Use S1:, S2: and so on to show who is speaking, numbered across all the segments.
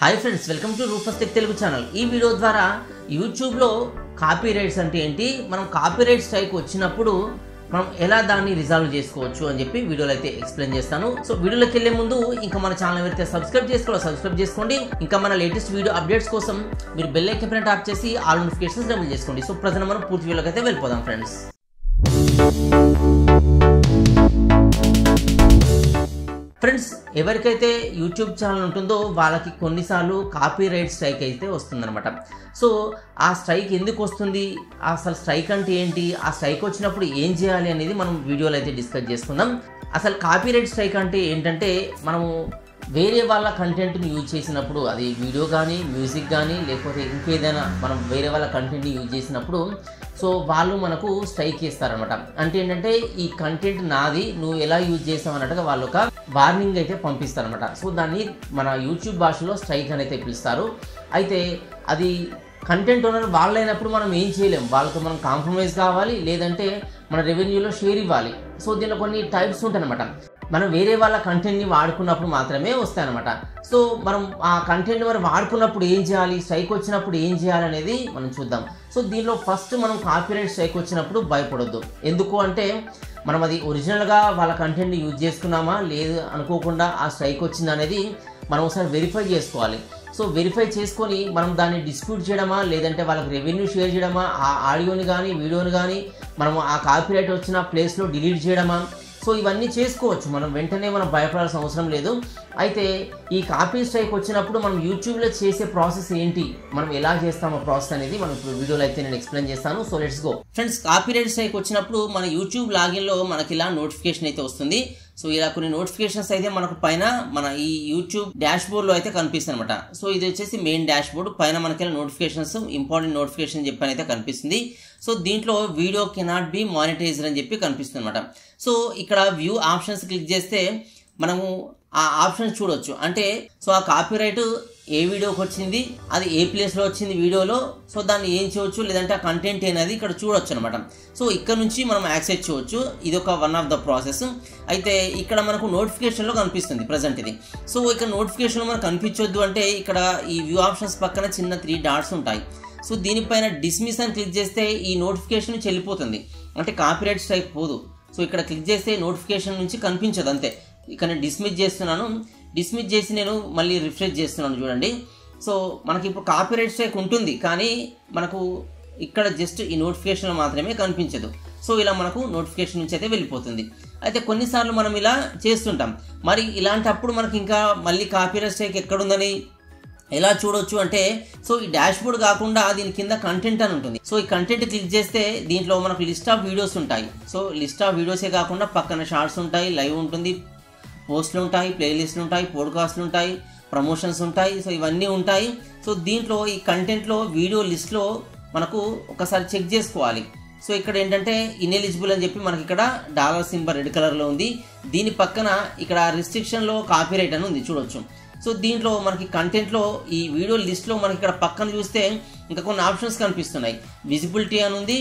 S1: Hi friends, welcome to Rufus tech Telugu channel. ఈ video ద్వారా యూట్యూబ్లో కాపీ రైట్స్ అంటే ఏంటి, మనం కాపీ రైట్ స్ట్రైక్ వచ్చినప్పుడు మనం ఎలా దాన్ని రిజాల్వ్ చేసుకోవచ్చు అని చెప్పి వీడియోలో అయితే ఎక్స్ప్లెయిన్ చేస్తాను. సో వీడియోలోకి వెళ్ళే ముందు ఇంకా మన ఛానల్ ఎవరైతే సబ్స్క్రైబ్ చేసుకోండి. ఇంకా మన లేటెస్ట్ వీడియో అప్డేట్స్ కోసం మీరు బెల్ ఐకాన్ పైన ట్యాప్ చేసి ఆల్ నోటిఫికేషన్స్ డబుల్ చేసుకోండి. సో ప్రజెంట్ మనం పూర్తి వీడియోలోకి అయితే వెళ్ళిపోదాం ఫ్రెండ్స్. ఫ్రెండ్స్, ఎవరికైతే యూట్యూబ్ ఛానల్ ఉంటుందో వాళ్ళకి కొన్నిసార్లు కాపీ రైట్ స్ట్రైక్ అయితే వస్తుందన్నమాట. సో ఆ స్ట్రైక్ ఎందుకు వస్తుంది, అసలు స్ట్రైక్ అంటే ఏంటి, ఆ స్ట్రైక్ వచ్చినప్పుడు ఏం చేయాలి అనేది మనం వీడియోలో అయితే డిస్కస్ చేసుకుందాం. అసలు కాపీ రైట్ స్ట్రైక్ అంటే ఏంటంటే, మనము వేరే వాళ్ళ కంటెంట్ని యూజ్ చేసినప్పుడు, అది వీడియో కానీ మ్యూజిక్ కానీ లేకపోతే ఇంకేదైనా మనం వేరే వాళ్ళ కంటెంట్ని యూజ్ చేసినప్పుడు సో వాళ్ళు మనకు స్ట్రైక్ చేస్తారనమాట. అంటే ఏంటంటే, ఈ కంటెంట్ నాది, నువ్వు ఎలా యూజ్ చేసావు అన్నట్టుగా వాళ్ళు ఒక వార్నింగ్ అయితే పంపిస్తారనమాట. సో దాన్ని మన యూట్యూబ్ భాషలో స్ట్రైక్ అని అయితే పిలుస్తారు. అయితే అది కంటెంట్ ఓనర్ వాళ్ళైనప్పుడు మనం ఏం చేయలేం, వాళ్ళతో మనం కాంప్రమైజ్ కావాలి, లేదంటే మన రెవెన్యూలో షేర్ ఇవ్వాలి. సో దీనిలో కొన్ని టైప్స్ ఉంటాయన్నమాట. మనం వేరే వాళ్ళ కంటెంట్ని వాడుకున్నప్పుడు మాత్రమే వస్తాయన్నమాట. సో మనం ఆ కంటెంట్ మరి వాడుకున్నప్పుడు ఏం చేయాలి, స్ట్రైక్ వచ్చినప్పుడు ఏం చేయాలి అనేది మనం చూద్దాం. సో దీనిలో ఫస్ట్ మనం కాపీరైట్ స్ట్రైక్ వచ్చినప్పుడు భయపడొద్దు. ఎందుకు అంటే, మనం అది ఒరిజినల్గా వాళ్ళ కంటెంట్ని యూజ్ చేసుకున్నామా లేదు అనుకోకుండా ఆ స్ట్రైక్ వచ్చింది అనేది మనం ఒకసారి వెరిఫై చేసుకోవాలి. సో వెరిఫై చేసుకొని మనం దాన్ని డిస్ప్యూట్ చేయడమా, లేదంటే వాళ్ళకి రెవెన్యూ షేర్ చేయడమా, ఆ ఆడియోని కానీ వీడియోని కానీ మనం ఆ కాపీరైట్ వచ్చిన ప్లేస్లో డిలీట్ చేయడమా, సో ఇవన్నీ చేసుకోవచ్చు. మనం వెంటనే మనం భయపడాల్సిన అవసరం లేదు. అయితే ఈ కాపీ స్ట్రైక్ వచ్చినప్పుడు మనం యూట్యూబ్లో చేసే ప్రాసెస్ ఏంటి, మనం ఎలా చేస్తామో ప్రాసెస్ అనేది మనం ఇప్పుడు వీడియోలో అయితే నేను ఎక్స్ప్లెయిన్ చేస్తాను. So let's go. Friends, copyright strike వచ్చినప్పుడు మన యూట్యూబ్ లాగిన్లో మనకి ఇలా నోటిఫికేషన్ అయితే వస్తుంది. సో ఇలా కొన్ని నోటిఫికేషన్స్ అయితే మనకు పైన మన ఈ యూట్యూబ్ డాష్ బోర్డ్లో అయితే కనిపిస్తుంది అనమాట. సో ఇది వచ్చేసి మెయిన్ డాష్ బోర్డ్ పైన మనకి నోటిఫికేషన్స్, ఇంపార్టెంట్ నోటిఫికేషన్ చెప్పని అయితే కనిపిస్తుంది. సో దీంట్లో వీడియో కెనాట్ బి మానిటైజ్డ్ అని చెప్పి కనిపిస్తుంది అనమాట. సో ఇక్కడ వ్యూ ఆప్షన్స్ క్లిక్ చేస్తే మనము ఆ ఆప్షన్స్ చూడొచ్చు. అంటే సో ఆ కాపీరైట్ ఏ వీడియోకి వచ్చింది, అది ఏ ప్లేస్లో వచ్చింది వీడియోలో, సో దాన్ని ఏం చేయవచ్చు, లేదంటే ఆ కంటెంట్ అనేది ఇక్కడ చూడొచ్చు అనమాట. సో ఇక్కడ నుంచి మనం యాక్సెస్ చేయవచ్చు. ఇది ఒక వన్ ఆఫ్ ద ప్రాసెస్. అయితే ఇక్కడ మనకు నోటిఫికేషన్లో కనిపిస్తుంది ప్రజెంట్ ఇది. సో ఇక్కడ నోటిఫికేషన్లో మనకు కనిపించొద్దు అంటే ఇక్కడ ఈ వ్యూ ఆప్షన్స్ పక్కన చిన్న 3 డాట్స్ ఉంటాయి. సో దీనిపైన డిస్మిస్ అని క్లిక్ చేస్తే ఈ నోటిఫికేషన్ నుంచి వెళ్ళిపోతుంది, అంటే కాపీరైట్ స్ట్రైక్ పోదు. సో ఇక్కడ క్లిక్ చేస్తే నోటిఫికేషన్ నుంచి కనిపించదు అంతే. ఇక్కడ నేను డిస్మిస్ చేస్తున్నాను, డిస్మిస్ చేసి నేను మళ్ళీ రిఫ్రెష్ చేస్తున్నాను చూడండి. సో మనకి ఇప్పుడు కాపీరైట్ స్ట్రైక్ ఉంటుంది, కానీ మనకు ఇక్కడ జస్ట్ ఈ నోటిఫికేషన్ మాత్రమే కనిపించదు. సో ఇలా మనకు నోటిఫికేషన్ నుంచి అయితే వెళ్ళిపోతుంది. అయితే కొన్నిసార్లు మనం ఇలా చేస్తుంటాం. మరి ఇలాంటప్పుడు మనకి ఇంకా మళ్ళీ కాపీరైట్ స్ట్రైక్ ఎక్కడుందని ఎలా చూడొచ్చు అంటే, సో ఈ డాష్ బోర్డ్ కాకుండా దీని కింద కంటెంట్ అని ఉంటుంది. సో ఈ కంటెంట్ క్లిక్ చేస్తే దీంట్లో మనకు లిస్ట్ ఆఫ్ వీడియోస్ ఉంటాయి. సో లిస్ట్ ఆఫ్ వీడియోసే కాకుండా పక్కన షార్ట్స్ ఉంటాయి, లైవ్ ఉంటుంది, పోస్టులు ఉంటాయి, ప్లేలిస్టులు ఉంటాయి, పోడ్కాస్ట్లు ఉంటాయి, ప్రమోషన్స్ ఉంటాయి. సో ఇవన్నీ ఉంటాయి. సో దీంట్లో ఈ కంటెంట్లో వీడియో లిస్ట్లో మనకు ఒకసారి చెక్ చేసుకోవాలి. సో ఇక్కడ ఏంటంటే ఇన్ఎలిజిబుల్ అని చెప్పి మనకి ఇక్కడ డాలర్ సింబల్ రెడ్ కలర్లో ఉంది. దీని పక్కన ఇక్కడ రిస్ట్రిక్షన్లో కాపీరైట్ అని ఉంది చూడొచ్చు. సో దీంట్లో మనకి కంటెంట్లో ఈ వీడియో లిస్ట్లో మనకి ఇక్కడ పక్కన చూస్తే ఇంకా కొన్ని ఆప్షన్స్ కనిపిస్తున్నాయి. విజిబిలిటీ అని ఉంది,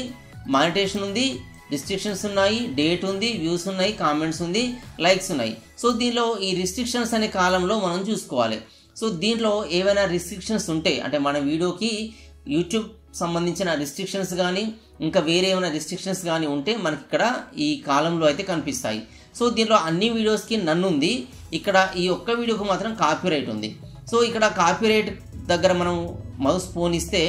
S1: మానిటేషన్ ఉంది, రిస్ట్రిక్షన్స్ ఉన్నాయి, డేట్ ఉంది, వ్యూస్ ఉన్నాయి, కామెంట్స్ ఉంది, లైక్స్ ఉన్నాయి. సో దీనిలో ఈ రిస్ట్రిక్షన్స్ అనే కాలంలో మనం చూసుకోవాలి. సో దీంట్లో ఏవైనా రిస్ట్రిక్షన్స్ ఉంటే, అంటే మన వీడియోకి యూట్యూబ్ సంబంధించిన రిస్ట్రిక్షన్స్ కానీ ఇంకా వేరే ఏమైనా రిస్ట్రిక్షన్స్ కానీ ఉంటే మనకి ఇక్కడ ఈ కాలంలో అయితే కనిపిస్తాయి. సో దీంట్లో అన్ని వీడియోస్కి నన్ను ఉంది, ఇక్కడ ఈ ఒక్క వీడియోకి మాత్రం కాపీరైట్ ఉంది. సో ఇక్కడ కాపీరైట్ దగ్గర మనం మౌస్ ఫోన్ ఇస్తే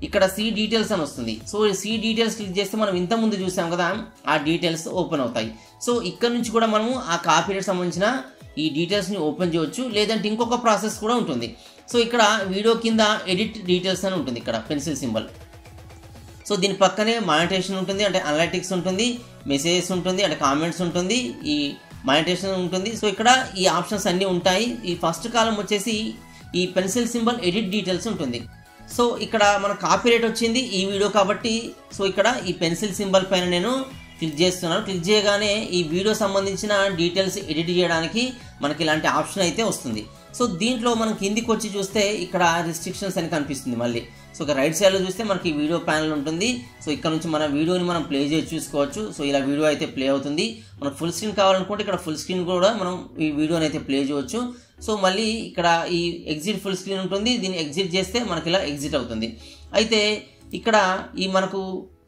S1: ఇక్కడ సీ డీటెయిల్స్ అని వస్తుంది. సో సీ డీటెయిల్స్ క్లిక్ చేస్తే మనం ఇంతకుముందు చూసాం కదా, ఆ డీటెయిల్స్ ఓపెన్ అవుతాయి. సో ఇక్కడ నుంచి కూడా మనము ఆ కాపీరైట్ సంబంధించిన ఈ డీటెయిల్స్ని ఓపెన్ చేయవచ్చు, లేదంటే ఇంకొక ప్రాసెస్ కూడా ఉంటుంది. సో ఇక్కడ వీడియో కింద ఎడిట్ డీటెయిల్స్ అని ఉంటుంది, ఇక్కడ పెన్సిల్ సింబల్. సో దీని పక్కనే మానిటేషన్ ఉంటుంది, అంటే అనలిటిక్స్ ఉంటుంది, మెసేజెస్ ఉంటుంది, అంటే కామెంట్స్ ఉంటుంది, ఈ మానిటేషన్ ఉంటుంది. సో ఇక్కడ ఈ ఆప్షన్స్ అన్నీ ఉంటాయి. ఈ ఫస్ట్ కాలం వచ్చేసి ఈ పెన్సిల్ సింబల్ ఎడిట్ డీటెయిల్స్ ఉంటుంది. సో ఇక్కడ మన కాపీరైట్ వచ్చింది ఈ వీడియో కాబట్టి, సో ఇక్కడ ఈ పెన్సిల్ సింబల్ పైన నేను క్లిక్ చేస్తున్నాను. క్లిక్ చేయగానే ఈ వీడియో సంబంధించిన డీటెయిల్స్ ఎడిట్ చేయడానికి మనకి ఇలాంటి ఆప్షన్ అయితే వస్తుంది. సో దీంట్లో మనం కిందికి వచ్చి చూస్తే ఇక్కడ రిస్ట్రిక్షన్స్ అని కనిపిస్తుంది మళ్ళీ. సో ఇక రైట్ సైడ్లో చూస్తే మనకి వీడియో ప్యానల్ ఉంటుంది. సో ఇక్కడ నుంచి మన వీడియోని మనం ప్లే చేసి చూసుకోవచ్చు. సో ఇలా వీడియో అయితే ప్లే అవుతుంది. మనకు ఫుల్ స్క్రీన్ కావాలనుకుంటే ఇక్కడ ఫుల్ స్క్రీన్ కూడా మనం ఈ వీడియోని అయితే ప్లే చేయవచ్చు. సో మళ్ళీ ఇక్కడ ఈ ఎగ్జిట్ ఫుల్ స్క్రీన్ ఉంటుంది, దీన్ని ఎగ్జిట్ చేస్తే మనకి ఇలా ఎగ్జిట్ అవుతుంది. అయితే ఇక్కడ ఈ మనకు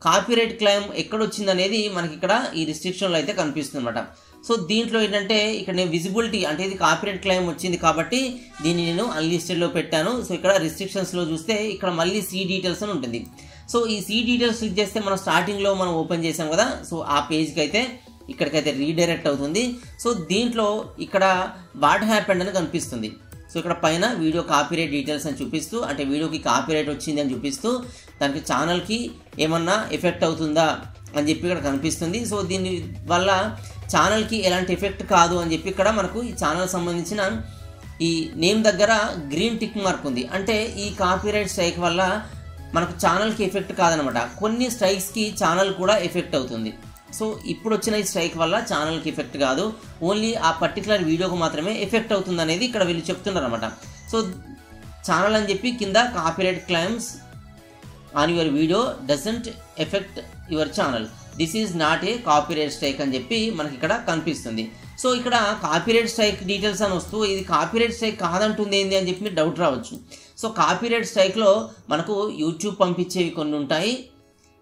S1: కాపీరైట్ క్లెయిమ్ ఎక్కడ వచ్చింది అనేది మనకి ఇక్కడ ఈ రిస్ట్రిక్షన్లో అయితే కనిపిస్తుంది అనమాట. సో దీంట్లో ఏంటంటే ఇక్కడ నేను విజిబిలిటీ అంటే ఇది కాపీరైట్ క్లెయిమ్ వచ్చింది కాబట్టి దీన్ని నేను అన్లిస్టెడ్లో పెట్టాను. సో ఇక్కడ రిస్ట్రిక్షన్స్లో చూస్తే ఇక్కడ మళ్ళీ సీ డీటెయిల్స్ అని ఉంటుంది. సో ఈ సీ డీటెయిల్స్ క్లిక్ చేస్తే మనం స్టార్టింగ్లో మనం ఓపెన్ చేసాం కదా, సో ఆ పేజ్కి అయితే ఇక్కడికైతే రీడైరెక్ట్ అవుతుంది. సో దీంట్లో ఇక్కడ వాట్ హ్యాపెండ్ అని కనిపిస్తుంది. సో ఇక్కడ పైన వీడియో కాపీరైట్ డీటెయిల్స్ అని చూపిస్తూ అంటే వీడియోకి కాపీరైట్ వచ్చింది అని చూపిస్తూ దానికి ఛానల్కి ఏమన్నా ఎఫెక్ట్ అవుతుందా అని చెప్పి ఇక్కడ కనిపిస్తుంది. సో దీని వల్ల ఛానల్కి ఎలాంటి ఎఫెక్ట్ కాదు అని చెప్పి ఇక్కడ మనకు ఈ ఛానల్ సంబంధించిన ఈ నేమ్ దగ్గర గ్రీన్ టిక్ మార్క్ ఉంది. అంటే ఈ కాపీరైట్ స్ట్రైక్ వల్ల మనకు ఛానల్కి ఎఫెక్ట్ కాదనమాట, కొన్ని స్ట్రైక్స్కి ఛానల్ కూడా ఎఫెక్ట్ అవుతుంది. సో ఇప్పుడు వచ్చిన ఈ స్ట్రైక్ వల్ల ఛానల్కి ఎఫెక్ట్ కాదు, ఓన్లీ ఆ పర్టికులర్ వీడియోకి మాత్రమే ఎఫెక్ట్ అవుతుంది అనేది ఇక్కడ వీళ్ళు చెప్తున్నారు అనమాట. సో ఛానల్ అని చెప్పి కింద copyright claims on your video doesn't effect your channel, this is not a copyright strike అని చెప్పి మనకి ఇక్కడ కనిపిస్తుంది. సో ఇక్కడ కాపీరైట్ స్ట్రైక్ డీటెయిల్స్ అని వస్తూ ఇది కాపీరైట్ స్ట్రైక్ కాదంటుంది ఏంది అని చెప్పి మీరు డౌట్ రావచ్చు. సో కాపీరైట్ స్ట్రైక్లో మనకు యూట్యూబ్ పంపించేవి కొన్ని ఉంటాయి,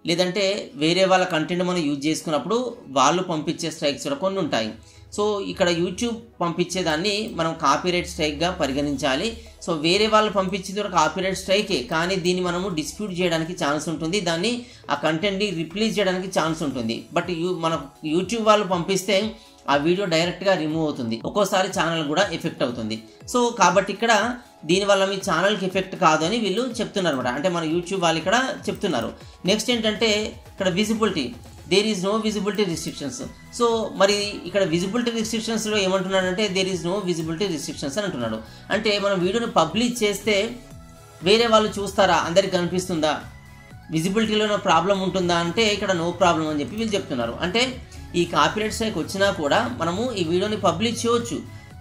S1: లేదంటే వేరే వాళ్ళ కంటెంట్ మనం యూజ్ చేసుకున్నప్పుడు వాళ్ళు పంపించే స్ట్రైక్స్ కూడా కొన్ని ఉంటాయి. సో ఇక్కడ యూట్యూబ్ పంపించేదాన్ని మనం కాపీరైట్ స్ట్రైక్గా పరిగణించాలి. సో వేరే వాళ్ళు పంపించేది కూడా కాపీరైట్ స్ట్రైకే, కానీ దీన్ని మనము డిస్ప్యూట్ చేయడానికి ఛాన్స్ ఉంటుంది, దాన్ని ఆ కంటెంట్ని రిప్లేస్ చేయడానికి ఛాన్స్ ఉంటుంది. బట్ మన యూట్యూబ్ వాళ్ళు పంపిస్తే ఆ వీడియో డైరెక్ట్గా రిమూవ్ అవుతుంది, ఒక్కోసారి ఛానల్ కూడా ఎఫెక్ట్ అవుతుంది. సో కాబట్టి ఇక్కడ దీనివల్ల మీ ఛానల్కి ఎఫెక్ట్ కాదు అని వీళ్ళు చెప్తున్నారు అనమాట, అంటే మన యూట్యూబ్ వాళ్ళు ఇక్కడ చెప్తున్నారు. నెక్స్ట్ ఏంటంటే ఇక్కడ visibility, there is no visibility restrictions. So మరి ఇక్కడ విజిబిలిటీ రిస్ట్రిక్షన్స్లో ఏమంటున్నాడంటే there is no visibility restrictions అని అంటున్నాడు. అంటే మనం వీడియోని పబ్లిష్ చేస్తే వేరే వాళ్ళు చూస్తారా, అందరికి కనిపిస్తుందా, విజిబిలిటీలో ప్రాబ్లం ఉంటుందా అంటే ఇక్కడ నో ప్రాబ్లం అని చెప్పి వీళ్ళు చెప్తున్నారు. అంటే ఈ కాపీరైట్ స్ట్రైక్ వచ్చినా కూడా మనము ఈ వీడియోని పబ్లిష్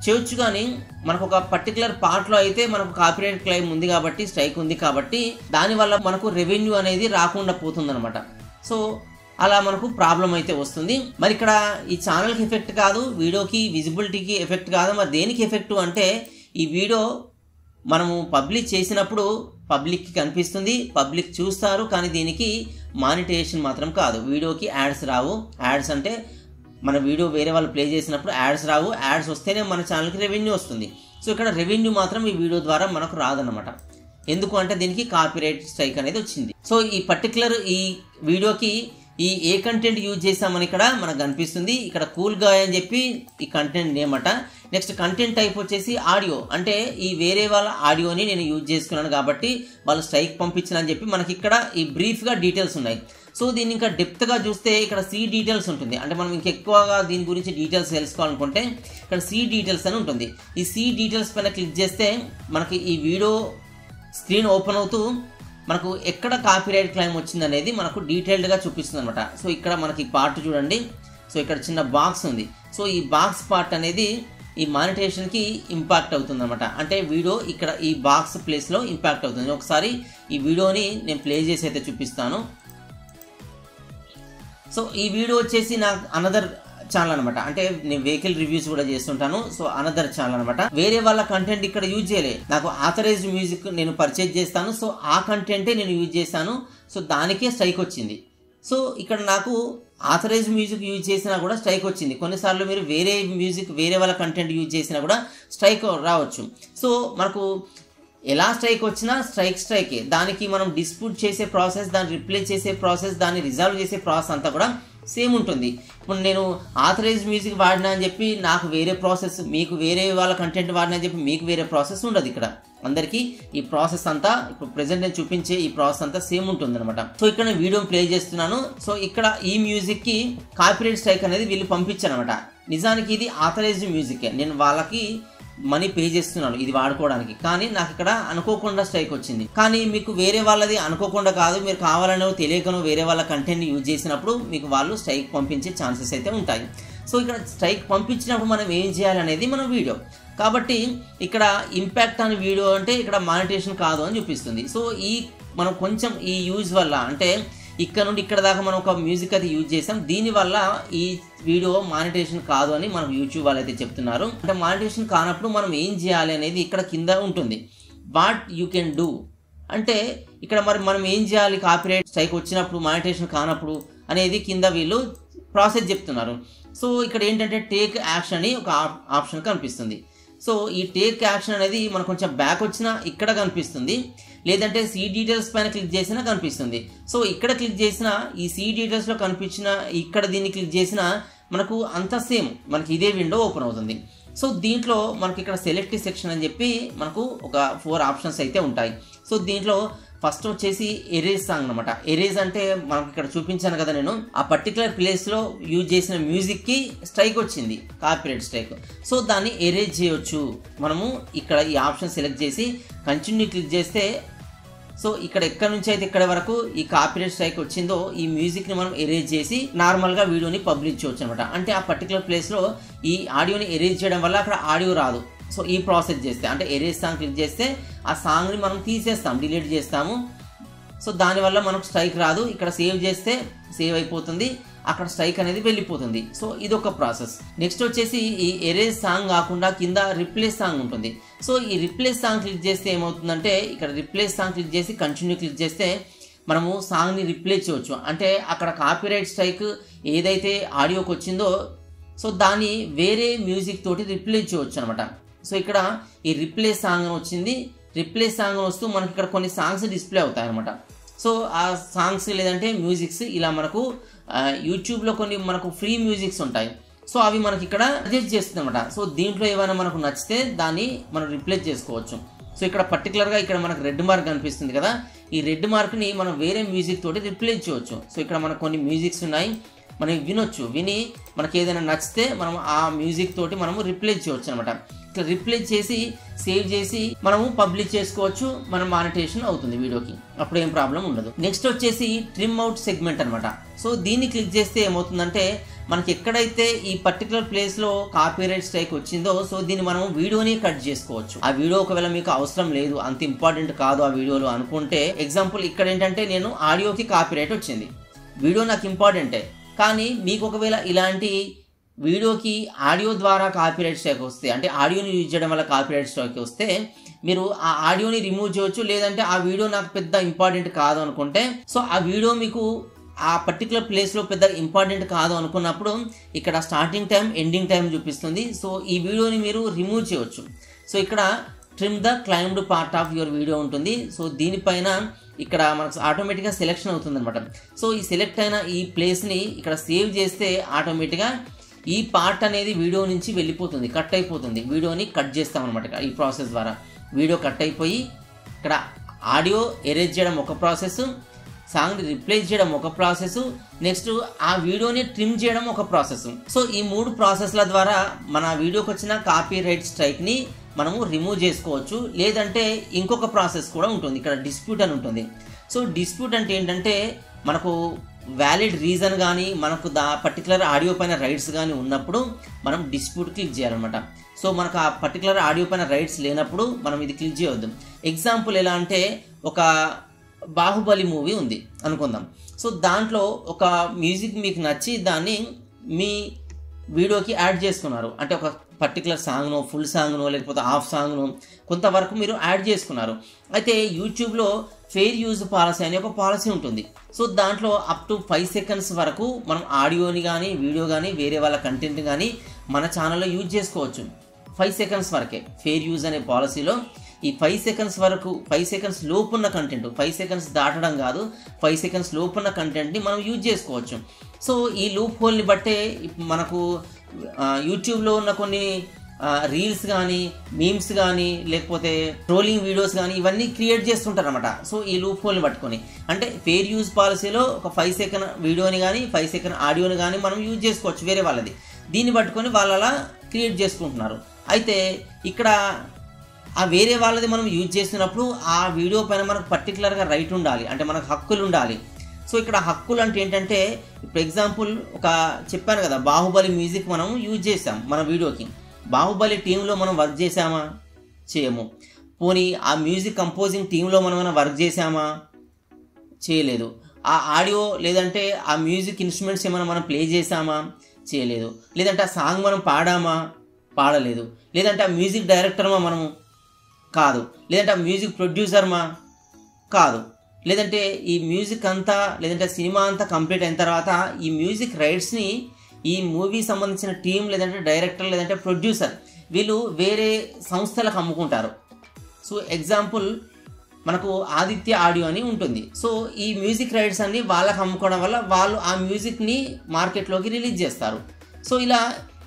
S1: చేయొచ్చు కానీ మనకు ఒక పర్టికులర్ పార్ట్లో అయితే మనకు కాపీరైట్ క్లెయిమ్ ఉంది కాబట్టి, స్ట్రైక్ ఉంది కాబట్టి దానివల్ల మనకు రెవెన్యూ అనేది రాకుండా పోతుందన్నమాట. సో అలా మనకు ప్రాబ్లం అయితే వస్తుంది. మరి ఇక్కడ ఈ ఛానల్కి ఎఫెక్ట్ కాదు, వీడియోకి విజిబిలిటీకి ఎఫెక్ట్ కాదు, మరి దేనికి ఎఫెక్ట్ అంటే ఈ వీడియో మనము పబ్లిష్ చేసినప్పుడు పబ్లిక్కి కనిపిస్తుంది, పబ్లిక్ చూస్తారు, కానీ దీనికి మానిటైజేషన్ మాత్రం కాదు, వీడియోకి యాడ్స్ రావు. యాడ్స్ అంటే మన వీడియో వేరే వాళ్ళు ప్లే చేసినప్పుడు యాడ్స్ రావు, యాడ్స్ వస్తేనే మన ఛానల్కి రెవెన్యూ వస్తుంది. సో ఇక్కడ రెవెన్యూ మాత్రం ఈ వీడియో ద్వారా మనకు రాదన్నమాట. ఎందుకు అంటే దీనికి కాపీరైట్ స్ట్రైక్ అనేది వచ్చింది. సో ఈ పర్టికులర్ ఈ వీడియోకి ఏ కంటెంట్ యూజ్ చేసామని ఇక్కడ మనకు కనిపిస్తుంది. ఇక్కడ కూల్ గా అని చెప్పి ఈ కంటెంట్ నేమ్ అట. నెక్స్ట్ కంటెంట్ టైప్ వచ్చేసి ఆడియో, అంటే ఈ వేరే వాళ్ళ ఆడియోని నేను యూజ్ చేసుకున్నాను కాబట్టి వాళ్ళు స్ట్రైక్ పంపించిన అని చెప్పి మనకి ఇక్కడ ఈ బ్రీఫ్గా డీటెయిల్స్ ఉన్నాయి. సో దీన్ని ఇంకా డెప్త్గా చూస్తే ఇక్కడ సీ డీటెయిల్స్ ఉంటుంది, అంటే మనం ఇంకెక్కువగా దీని గురించి డీటెయిల్స్ తెలుసుకోవాలనుకుంటే ఇక్కడ సీ డీటెయిల్స్ అని ఉంటుంది. ఈ సీ డీటెయిల్స్ పైన క్లిక్ చేస్తే మనకి ఈ వీడియో స్క్రీన్ ఓపెన్ అవుతూ మనకు ఎక్కడ కాపీరైట్ క్లెయిమ్ వచ్చింది అనేది మనకు డీటెయిల్డ్గా చూపిస్తుంది అనమాట. సో ఇక్కడ మనకి పార్ట్ చూడండి, సో ఇక్కడ చిన్న బాక్స్ ఉంది. సో ఈ బాక్స్ పార్ట్ అనేది ఈ మానిటైజేషన్కి ఇంపాక్ట్ అవుతుంది అనమాట, అంటే వీడియో ఇక్కడ ఈ బాక్స్ ప్లేస్లో ఇంపాక్ట్ అవుతుంది. ఒకసారి ఈ వీడియోని నేను ప్లే చేసి అయితే చూపిస్తాను. సో ఈ వీడియో వచ్చేసి నాకు అనదర్ ఛానల్ అనమాట, అంటే నేను వెహికల్ రివ్యూస్ కూడా చేస్తుంటాను. సో అనదర్ ఛానల్ అనమాట, వేరే వాళ్ళ కంటెంట్ ఇక్కడ యూజ్ చేయలే, నాకు ఆథరైజ్డ్ మ్యూజిక్ నేను పర్చేజ్ చేస్తాను, సో ఆ కంటెంటే నేను యూజ్ చేస్తాను, సో దానికే స్ట్రైక్ వచ్చింది. సో ఇక్కడ నాకు ఆథరైజ్డ్ మ్యూజిక్ యూజ్ చేసినా కూడా స్ట్రైక్ వచ్చింది. కొన్నిసార్లు మీరు వేరే మ్యూజిక్ వేరే వాళ్ళ కంటెంట్ యూజ్ చేసినా కూడా స్ట్రైక్ రావచ్చు. సో మనకు ఎలా స్ట్రైక్ వచ్చినా స్ట్రైకే, దానికి మనం డిస్ప్యూట్ చేసే ప్రాసెస్, దాన్ని రిప్లేస్ చేసే ప్రాసెస్, దాన్ని రిజాల్వ్ చేసే ప్రాసెస్ అంతా కూడా సేమ్ ఉంటుంది. ఇప్పుడు నేను ఆథరైజ్డ్ మ్యూజిక్ వాడినా అని చెప్పి నాకు వేరే ప్రాసెస్, మీకు వేరే వాళ్ళ కంటెంట్ వాడినా అని చెప్పి మీకు వేరే ప్రాసెస్ ఉండదు. ఇక్కడ అందరికీ ఈ ప్రాసెస్ అంతా ఇప్పుడు ప్రెసెంట్ నేను చూపించే ఈ ప్రాసెస్ అంతా సేమ్ ఉంటుంది అనమాట. సో ఇక్కడ నేను వీడియో ప్లే చేస్తున్నాను. సో ఇక్కడ ఈ మ్యూజిక్కి కాపీరైట్ స్ట్రైక్ అనేది వీళ్ళు పంపించారు అనమాట. నిజానికి ఇది ఆథరైజ్డ్ మ్యూజిక్, నేను వాళ్ళకి మనీ పే చేస్తున్నాను ఇది వాడుకోవడానికి, కానీ నాకు ఇక్కడ అనుకోకుండా స్ట్రైక్ వచ్చింది. కానీ మీకు వేరే వాళ్ళది అనుకోకుండా కాదు, మీరు కావాలనో తెలియకనో వేరే వాళ్ళ కంటెంట్ యూజ్ చేసినప్పుడు మీకు వాళ్ళు స్ట్రైక్ పంపించే ఛాన్సెస్ అయితే ఉంటాయి. సో ఇక్కడ స్ట్రైక్ పంపించినప్పుడు మనం ఏం చేయాలనేది మన వీడియో. కాబట్టి ఇక్కడ ఇంపాక్ట్ ఆన్ వీడియో అంటే ఇక్కడ మానిటైజేషన్ కాదు అని చూపిస్తుంది. సో ఈ మనం కొంచెం ఈ యూజ్ వల్ల, అంటే ఇక్కడ నుండి ఇక్కడ దాకా మనం ఒక మ్యూజిక్ అది యూజ్ చేసాం, దీనివల్ల ఈ వీడియో మానిటైజేషన్ కాదు అని మనకు యూట్యూబ్ వాళ్ళు అయితే చెప్తున్నారు. అంటే మానిటైజేషన్ కానప్పుడు మనం ఏం చేయాలి అనేది ఇక్కడ కింద ఉంటుంది. వాట్ యూ కెన్ డూ అంటే ఇక్కడ మరి మనం ఏం చేయాలి కాపీరైట్ స్ట్రైక్ వచ్చినప్పుడు, మానిటైజేషన్ కానప్పుడు అనేది కింద వీళ్ళు ప్రాసెస్ చెప్తున్నారు. సో ఇక్కడ ఏంటంటే టేక్ యాక్షన్ అని ఒక ఆప్షన్ కనిపిస్తుంది. సో ఈ టేక్ యాక్షన్ అనేది మనకు కొంచెం బ్యాక్ వచ్చినా ఇక్కడ కనిపిస్తుంది, లేదంటే సీ డీటెయిల్స్ పైన క్లిక్ చేసినా కనిపిస్తుంది. సో ఇక్కడ క్లిక్ చేసినా ఈ సీ డీటెయిల్స్లో కనిపించిన ఇక్కడ దీన్ని క్లిక్ చేసినా మనకు అంత సేమ్ మనకి ఇదే విండో ఓపెన్ అవుతుంది. సో దీంట్లో మనకి ఇక్కడ సెలెక్ట్ సెక్షన్ అని చెప్పి మనకు ఒక 4 ఆప్షన్స్ అయితే ఉంటాయి. సో దీంట్లో ఫస్ట్ వచ్చేసి ఎరేజ్ సాంగ్ అనమాట. ఎరేజ్ అంటే మనకి ఇక్కడ చూపించాను కదా నేను, ఆ పర్టికులర్ ప్లేస్లో యూజ్ చేసిన మ్యూజిక్కి స్ట్రైక్ వచ్చింది, కాపీరైట్ స్ట్రైక్. సో దాన్ని ఎరేజ్ చేయొచ్చు మనము. ఇక్కడ ఈ ఆప్షన్ సెలెక్ట్ చేసి కంటిన్యూ క్లిక్ చేస్తే సో ఇక్కడ ఎక్కడి నుంచి అయితే ఇక్కడ వరకు ఈ కాపీరైట్ స్ట్రైక్ వచ్చిందో ఈ మ్యూజిక్ని మనం ఎరేజ్ చేసి నార్మల్గా వీడియోని పబ్లిష్ చేయొచ్చు అనమాట. అంటే ఆ పర్టికులర్ ప్లేస్లో ఈ ఆడియోని ఎరేజ్ చేయడం వల్ల అక్కడ ఆడియో రాదు. సో ఈ ప్రాసెస్ చేస్తే అంటే ఎరేజ్ సాంగ్ క్లిక్ చేస్తే ఆ సాంగ్ని మనం తీసేస్తాం, డిలీట్ చేస్తాము. సో దానివల్ల మనకు స్ట్రైక్ రాదు. ఇక్కడ సేవ్ చేస్తే సేవ్ అయిపోతుంది, అక్కడ స్ట్రైక్ అనేది వెళ్ళిపోతుంది. సో ఇదొక ప్రాసెస్. నెక్స్ట్ వచ్చేసి ఈ ఎరేజ్ సాంగ్ కాకుండా కింద రిప్లేస్ సాంగ్ ఉంటుంది. సో ఈ రిప్లేస్ సాంగ్ క్లిక్ చేస్తే ఏమవుతుందంటే ఇక్కడ రిప్లేస్ సాంగ్ క్లిక్ చేసి కంటిన్యూ క్లిక్ చేస్తే మనము సాంగ్ని రిప్లేస్ చేయవచ్చు. అంటే అక్కడ కాపీరైట్ స్ట్రైక్ ఏదైతే ఆడియోకి వచ్చిందో సో దాన్ని వేరే మ్యూజిక్ తోటి రిప్లేస్ చేయవచ్చు అనమాట. సో ఇక్కడ ఈ రిప్లేస్ సాంగ్ అని వచ్చింది. రిప్లేస్ సాంగ్ వస్తూ మనకి ఇక్కడ కొన్ని సాంగ్స్ డిస్ప్లే అవుతాయి అనమాట. సో ఆ సాంగ్స్ లేదంటే మ్యూజిక్స్ ఇలా మనకు యూట్యూబ్లో కొన్ని మనకు ఫ్రీ మ్యూజిక్స్ ఉంటాయి. సో అవి మనకి ఇక్కడ సజెస్ట్ చేస్తుంది అనమాట. సో దీంట్లో ఏమైనా మనకు నచ్చితే దాన్ని మనం రిప్లేస్ చేసుకోవచ్చు. సో ఇక్కడ పర్టికులర్గా ఇక్కడ మనకు రెడ్ మార్క్ కనిపిస్తుంది కదా, ఈ రెడ్ మార్క్ని మనం వేరే మ్యూజిక్ తోటి రిప్లేస్ చేయవచ్చు. సో ఇక్కడ మనకు కొన్ని మ్యూజిక్స్ ఉన్నాయి, మనం వినొచ్చు. విని మనకి ఏదైనా నచ్చితే మనం ఆ మ్యూజిక్ తోటి మనము రిప్లేస్ చేయవచ్చు అనమాట. ఇట్లా రిప్లేస్ చేసి సేవ్ చేసి మనము పబ్లిష్ చేసుకోవచ్చు. మన మానిటైజేషన్ అవుతుంది వీడియోకి, అప్పుడు ఏం ప్రాబ్లం ఉండదు. నెక్స్ట్ వచ్చేసి ట్రిమ్ అవుట్ సెగ్మెంట్ అనమాట. సో దీన్ని క్లిక్ చేస్తే ఏమవుతుందంటే మనకి ఎక్కడైతే ఈ పర్టికులర్ ప్లేస్లో కాపీరైట్ స్ట్రైక్ వచ్చిందో సో దీన్ని మనం వీడియోని కట్ చేసుకోవచ్చు. ఆ వీడియో ఒకవేళ మీకు అవసరం లేదు, అంత ఇంపార్టెంట్ కాదు ఆ వీడియోలో అనుకుంటే, ఎగ్జాంపుల్ ఇక్కడ ఏంటంటే నేను ఆడియోకి కాపీరైట్ వచ్చింది, వీడియో నాకు ఇంపార్టెంటే, కానీ మీకు ఒకవేళ ఇలాంటి వీడియోకి ఆడియో ద్వారా కాపీరైట్ స్ట్రైక్ వస్తే, అంటే ఆడియోని యూజ్ చేయడం వల్ల కాపీరైట్ స్ట్రైక్ వస్తే మీరు ఆ ఆడియోని రిమూవ్ చేయొచ్చు. లేదంటే ఆ వీడియో నాకు పెద్ద ఇంపార్టెంట్ కాదు అనుకుంటే, సో ఆ వీడియో మీకు ఆ పర్టికులర్ ప్లేస్లో పెద్ద ఇంపార్టెంట్ కాదు అనుకున్నప్పుడు ఇక్కడ స్టార్టింగ్ టైం ఎండింగ్ టైం చూపిస్తుంది. సో ఈ వీడియోని మీరు రిమూవ్ చేయొచ్చు. సో ఇక్కడ trim the claimed part of your video ఉంటుంది. సో దీనిపైన ఇక్కడ మనకు ఆటోమేటిక్గా సెలెక్షన్ అవుతుంది అనమాట. సో ఈ సెలెక్ట్ అయిన ఈ ప్లేస్ని ఇక్కడ సేవ్ చేస్తే ఆటోమేటిక్గా ఈ పార్ట్ అనేది వీడియో నుంచి వెళ్ళిపోతుంది, కట్ అయిపోతుంది. వీడియోని కట్ చేస్తాం అనమాట. ఈ ప్రాసెస్ ద్వారా వీడియో కట్ అయిపోయి ఇక్కడ ఆడియో ఎరేజ్ చేయడం ఒక ప్రాసెస్, సాంగ్ని రిప్లేస్ చేయడం ఒక ప్రాసెస్, నెక్స్ట్ ఆ వీడియోని ట్రిమ్ చేయడం ఒక ప్రాసెస్. సో ఈ 3 ప్రాసెస్ల ద్వారా మన వీడియోకి వచ్చిన కాపీరైట్ స్ట్రైక్ని మనము రిమూవ్ చేసుకోవచ్చు. లేదంటే ఇంకొక ప్రాసెస్ కూడా ఉంటుంది, ఇక్కడ డిస్ప్యూట్ అని ఉంటుంది. సో డిస్ప్యూట్ అంటే ఏంటంటే మనకు వ్యాలిడ్ రీజన్ కానీ మనకు పర్టికులర్ ఆడియో పైన రైట్స్ కానీ ఉన్నప్పుడు మనం డిస్ప్యూట్ క్లిక్ చేయాలన్నమాట. సో మనకు ఆ పర్టికులర్ ఆడియో పైన రైట్స్ లేనప్పుడు మనం ఇది క్లిక్ చేయవద్దు. ఎగ్జాంపుల్ ఎలా అంటే ఒక బాహుబలి మూవీ ఉంది అనుకుందాం. సో దాంట్లో ఒక మ్యూజిక్ మీకు నచ్చి దాన్ని మీ వీడియోకి యాడ్ చేసుకున్నారు. అంటే ఒక పర్టికులర్ సాంగ్నో, ఫుల్ సాంగ్నో, లేకపోతే హాఫ్ సాంగ్నో కొంతవరకు మీరు యాడ్ చేసుకున్నారు. అయితే యూట్యూబ్లో ఫెయిర్ యూజ్ పాలసీ అనే ఒక పాలసీ ఉంటుంది. సో దాంట్లో అప్ టు 5 సెకండ్స్ వరకు మనం ఆడియోని కానీ వీడియో కానీ వేరే వాళ్ళ కంటెంట్ కానీ మన ఛానల్లో యూజ్ చేసుకోవచ్చు. 5 సెకండ్స్ వరకే ఫెయిర్ యూజ్ అనే పాలసీలో ఈ 5 సెకండ్స్ వరకు, 5 సెకండ్స్ లోపున్న కంటెంట్, 5 సెకండ్స్ దాటడం కాదు, 5 సెకండ్స్ లోపున్న కంటెంట్ని మనం యూజ్ చేసుకోవచ్చు. సో ఈ లూప్ హోల్ని బట్టే మనకు యూట్యూబ్లో ఉన్న కొన్ని రీల్స్ కానీ, మీమ్స్ కానీ, లేకపోతే ట్రోలింగ్ వీడియోస్ కానీ ఇవన్నీ క్రియేట్ చేస్తుంటారు అనమాట. సో ఈ లూప్ హోల్ని పట్టుకొని, అంటే ఫెయిర్ యూజ్ పాలసీలో ఒక 5 సెకండ్ వీడియోని కానీ 5 సెకండ్ ఆడియోని కానీ మనం యూజ్ చేసుకోవచ్చు వేరే వాళ్ళది. దీన్ని పట్టుకొని వాళ్ళు అలా క్రియేట్ చేసుకుంటున్నారు. అయితే ఇక్కడ ఆ వేరే వాళ్ళది మనం యూజ్ చేసినప్పుడు ఆ వీడియో పైన మనకు పర్టికులర్గా రైట్ ఉండాలి, అంటే మనకు హక్కులు ఉండాలి. సో ఇక్కడ హక్కులు అంటే ఏంటంటే ఇప్పుడు ఎగ్జాంపుల్ ఒక చెప్పాను కదా, బాహుబలి మ్యూజిక్ మనం యూజ్ చేసాం మన వీడియోకి. బాహుబలి టీంలో మనం వర్క్ చేసామా? చేయము. పోనీ ఆ మ్యూజిక్ కంపోజింగ్ టీంలో మనం వర్క్ చేసామా? చేయలేదు. ఆ ఆడియో లేదంటే ఆ మ్యూజిక్ ఇన్స్ట్రుమెంట్స్ ఏమైనా మనం ప్లే చేసామా? చేయలేదు, లేదంటే ఆ సాంగ్ మనం పాడామా, పాడలేదు, లేదంటే ఆ మ్యూజిక్ డైరెక్టర్మా మనము, కాదు, లేదంటే ఆ మ్యూజిక్ ప్రొడ్యూసర్మా, కాదు, లేదంటే ఈ మ్యూజిక్ అంతా లేదంటే సినిమా అంతా కంప్లీట్ అయిన తర్వాత ఈ మ్యూజిక్ రైట్స్ని ఈ మూవీ సంబంధించిన టీం లేదంటే డైరెక్టర్ లేదంటే ప్రొడ్యూసర్ వీళ్ళు వేరే సంస్థలకు అమ్ముకుంటారు. సో ఎగ్జాంపుల్ మనకు ఆదిత్య ఆడియో అని ఉంటుంది. సో ఈ మ్యూజిక్ రైట్స్ అన్ని వాళ్ళకి అమ్ముకోవడం వల్ల వాళ్ళు ఆ మ్యూజిక్ని మార్కెట్లోకి రిలీజ్ చేస్తారు. సో ఇలా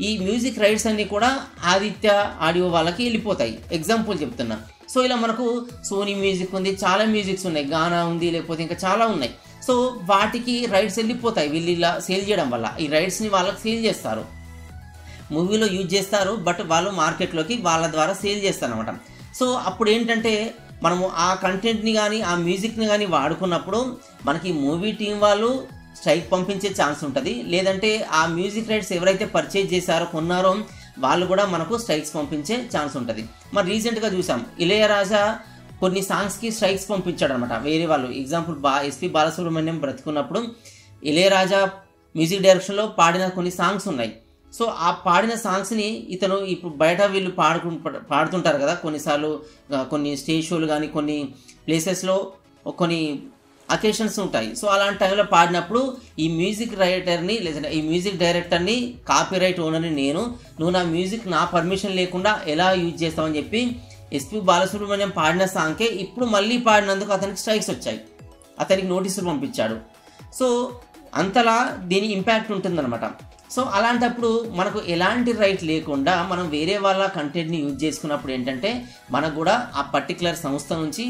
S1: ఈ మ్యూజిక్ రైట్స్ అన్నీ కూడా ఆదిత్య ఆడియో వాళ్ళకి వెళ్ళిపోతాయి. ఎగ్జాంపుల్ చెప్తున్నా. సో ఇలా మనకు సోనీ మ్యూజిక్ ఉంది, చాలా మ్యూజిక్స్ ఉన్నాయి, గానా ఉంది, లేకపోతే ఇంకా చాలా ఉన్నాయి. సో వాటికి రైట్స్ వెళ్ళిపోతాయి వీళ్ళు ఇలా సేల్ చేయడం వల్ల. ఈ రైట్స్ని వాళ్ళకి సేల్ చేస్తారు, మూవీలో యూజ్ చేస్తారు, బట్ వాళ్ళు మార్కెట్లోకి వాళ్ళ ద్వారా సేల్ చేస్తారు అనమాట. సో అప్పుడు ఏంటంటే మనము ఆ కంటెంట్ని కానీ ఆ మ్యూజిక్ని కానీ వాడుకున్నప్పుడు మనకి మూవీ టీం వాళ్ళు స్ట్రైక్ పంపించే ఛాన్స్ ఉంటుంది, లేదంటే ఆ మ్యూజిక్ రైట్స్ ఎవరైతే పర్చేజ్ చేశారో కొన్నారో వాళ్ళు కూడా మనకు స్ట్రైక్స్ పంపించే ఛాన్స్ ఉంటుంది. మరి రీసెంట్గా చూసాం ఇళయరాజా కొన్ని సాంగ్స్కి స్ట్రైక్స్ పంపించాడు అనమాట వేరే వాళ్ళు. ఎగ్జాంపుల్ ఎస్పి బాలసుబ్రహ్మణ్యం బ్రతుకున్నప్పుడు ఇళయరాజా మ్యూజిక్ డైరెక్షన్లో పాడిన కొన్ని సాంగ్స్ ఉన్నాయి. సో ఆ పాడిన సాంగ్స్ని ఇతను ఇప్పుడు బయట వీళ్ళు పాడుతుంటారు కదా కొన్నిసార్లు, కొన్ని స్టేజ్ షోలు కానీ కొన్ని ప్లేసెస్లో కొన్ని అకేషన్స్ ఉంటాయి. సో అలాంటి టైంలో పాడినప్పుడు ఈ మ్యూజిక్ రైటర్ని లేదా ఈ మ్యూజిక్ డైరెక్టర్ని కాపీరైట్ ఓనర్ని నువ్వు నా మ్యూజిక్ నా పర్మిషన్ లేకుండా ఎలా యూజ్ చేస్తావని చెప్పి ఎస్పి బాలసుబ్రహ్మణ్యం పాడిన సాంగ్కే ఇప్పుడు మళ్ళీ పాడినందుకు అతనికి స్ట్రైక్స్ వచ్చాయి, అతనికి నోటీసులు పంపించాడు. సో అంతలా దీని ఇంపాక్ట్ ఉంటుందన్నమాట. సో అలాంటప్పుడు మనకు ఎలాంటి రైట్ లేకుండా మనం వేరే వాళ్ళ కంటెంట్ని యూజ్ చేసుకున్నప్పుడు ఏంటంటే మనకు కూడా ఆ పర్టికులర్ సంస్థ నుంచి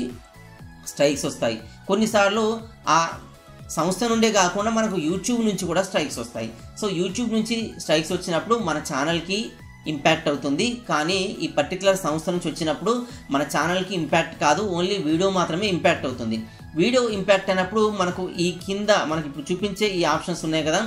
S1: స్ట్రైక్స్ వస్తాయి. కొన్నిసార్లు ఆ సంస్థ నుండే కాకుండా మనకు యూట్యూబ్ నుంచి కూడా స్ట్రైక్స్ వస్తాయి. సో యూట్యూబ్ నుంచి స్ట్రైక్స్ వచ్చినప్పుడు మన ఛానల్కి ఇంపాక్ట్ అవుతుంది, కానీ ఈ పర్టికులర్ సంస్థ నుంచి వచ్చినప్పుడు మన ఛానల్కి ఇంపాక్ట్ కాదు, ఓన్లీ వీడియో మాత్రమే ఇంపాక్ట్ అవుతుంది. వీడియో ఇంపాక్ట్ అయినప్పుడు మనకు ఈ కింద మనకి ఇప్పుడు చూపించే ఈ ఆప్షన్స్ ఉన్నాయి కదా,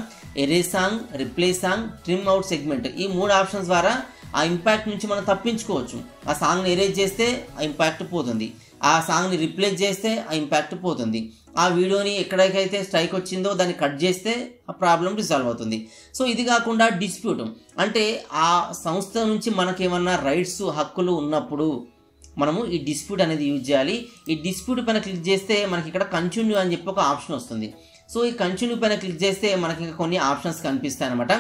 S1: erase song, replace song, trim out segment, ఈ 3 ఆప్షన్స్ ద్వారా ఆ ఇంపాక్ట్ నుంచి మనం తప్పించుకోవచ్చు. ఆ సాంగ్ని ఎరేజ్ చేస్తే ఆ ఇంపాక్ట్ పోతుంది, ఆ సాంగ్ని రిప్లేస్ చేస్తే ఆ ఇంపాక్ట్ పోతుంది, ఆ వీడియోని ఎక్కడికైతే స్ట్రైక్ వచ్చిందో దాన్ని కట్ చేస్తే ఆ ప్రాబ్లం రిజాల్వ్ అవుతుంది. సో ఇది కాకుండా డిస్ప్యూట్ అంటే ఆ సంస్థ నుంచి మనకేమన్నా రైట్స్ హక్కులు ఉన్నప్పుడు మనము ఈ డిస్ప్యూట్ అనేది యూజ్ చేయాలి. ఈ డిస్ప్యూట్ పైన క్లిక్ చేస్తే మనకి ఇక్కడ కంటిన్యూ అని చెప్పి ఒక ఆప్షన్ వస్తుంది. సో ఈ కంటిన్యూ పైన క్లిక్ చేస్తే మనకి ఇంకా కొన్ని ఆప్షన్స్ కనిపిస్తాయి అనమాట.